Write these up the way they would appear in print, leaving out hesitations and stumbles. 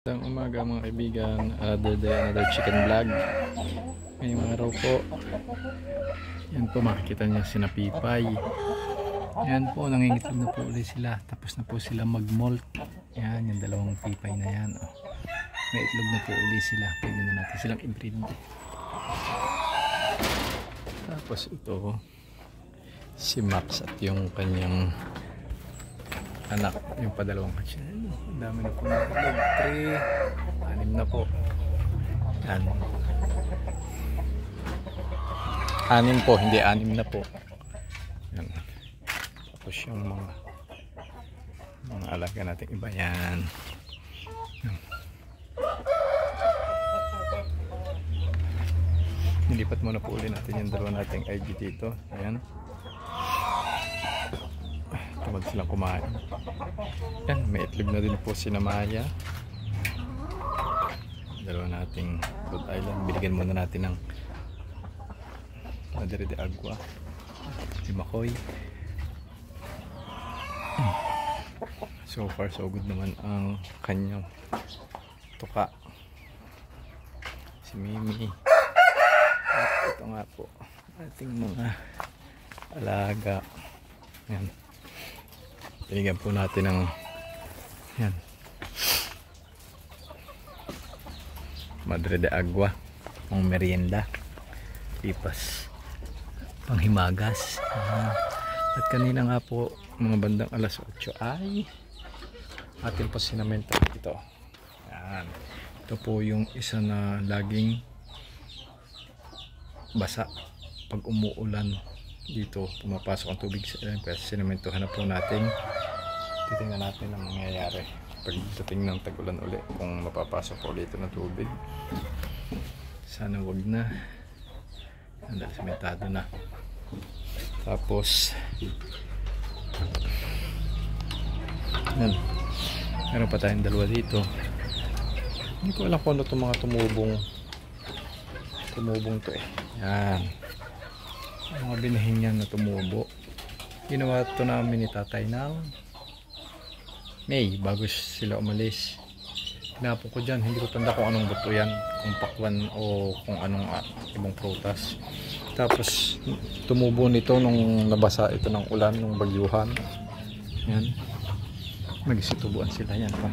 Magandang umaga mga kaibigan, another day, another chicken vlog. Ngayong araw po, yan po makikita niyo si Napipay. Yan po, nangingitlog na po ulit sila. Tapos na po sila mag-molt. Yan, yung dalawang pipay na yan. Oh. May itlog na po ulit sila. Pwede na natin silang i-breed. Tapos ito, si Max at yung kanyang anak, yung padalawang katsin. Ang dami na po ng itlog. 3, 6 na po. Yan. 6 po, hindi 6 na po. Yan. Tapos yung mga alaga natin iba yan. Yan. Nilipat muna po ulit natin yung dalawa nating IG dito. Ayan. Tamad silang kumain. Yan, may itlog na din po si Namaya. Dalawa nating Rhode Island. Binigyan muna natin ng Madre de Agua. Si Makoy. So far so good naman ang kanyang tuka. Si Mimi. At ito nga po ating mga alaga. Yan. Binigyan po natin ng yan, Madre de Agua, ang merienda, pipas, panghimagas. At kanina nga po mga bandang alas 8 ay atin po sinamento ito. Yan. Ito po yung isa na laging basa pag umuulan. Dito pumapasok ang tubig sa sinamentohan na po natin. Titingnan natin ang mangyayari pagdating ng tag-ulan ulit, kung mapapasok po ulit ito ng tubig. Sana wag na, dahil sementado na. Tapos yan, meron pa tayong dalawa dito. Hindi ko alam kung ano itong mga tumubong to eh. Yan, mga binahingan na tumubo. Ginawa ito namin ni tatay ng May bago sila umalis. Pinapon ko dyan, hindi ko tanda kung anong buto yan, kung pakwan o kung anong ibang prutas. Tapos tumubo nito nung nabasa ito ng ulan, nung bagyuhan. Yan, nagsitubuan sila. Yan pa,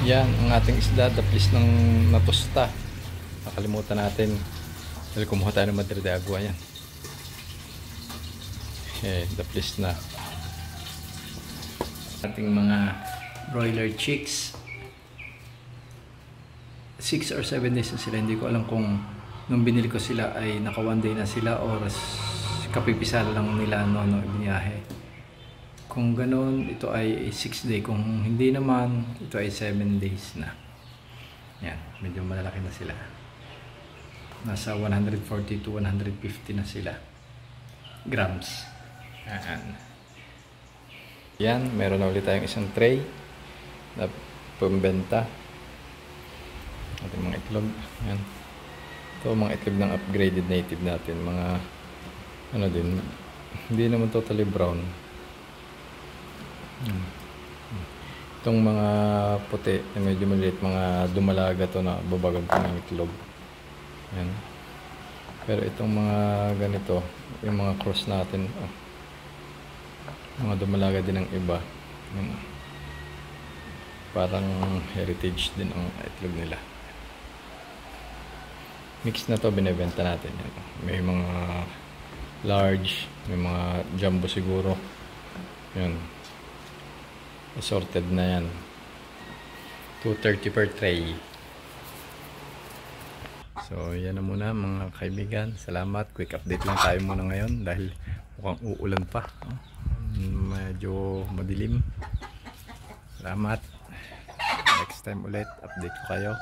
yan ang ating isda, daplis ng natusta. Nakalimutan natin dahil kumuha tayo ng Madre de Agua. Yan, daplis na ating mga broiler chicks. 6 or 7 days na sila. Hindi ko alam kung nung binili ko sila ay naka 1 day na sila or kapipisa lang nila no biniyahe. Kung ganoon, ito ay 6 day. Kung hindi naman, ito ay 7 days na. Yan, medyo malalaki na sila. Nasa 140 to 150 na sila grams. Yan, meron na ulit tayong isang tray na pambenta. Ating mga itlog. Yan, ito mga itlog ng upgraded native natin. Mga ano din, hindi naman totally brown. Itong mga puti na medyo maliit, mga dumalaga to na babagag ko ng itlog. Yan. Pero itong mga ganito, yung mga cross natin, mga dumalaga din ng iba. Yan. Parang heritage din ang itlog nila. Mix na to, binibenta natin. Yan. May mga large, may mga jumbo siguro. Yan. Assorted na yan. 230 per tray. So yan na muna mga kaibigan. Salamat. Quick update lang tayo muna ngayon dahil mukhang uulan pa. Medyo madilim. Salamat. Next time ulit update ko kayo.